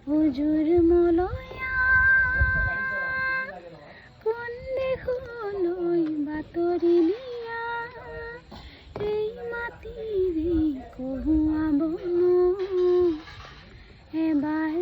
হুজুৰ মলয়া কোন দেখলৈ বাতৰি নিয়া এই মাটিৰে কহুৱা বন এবাৰ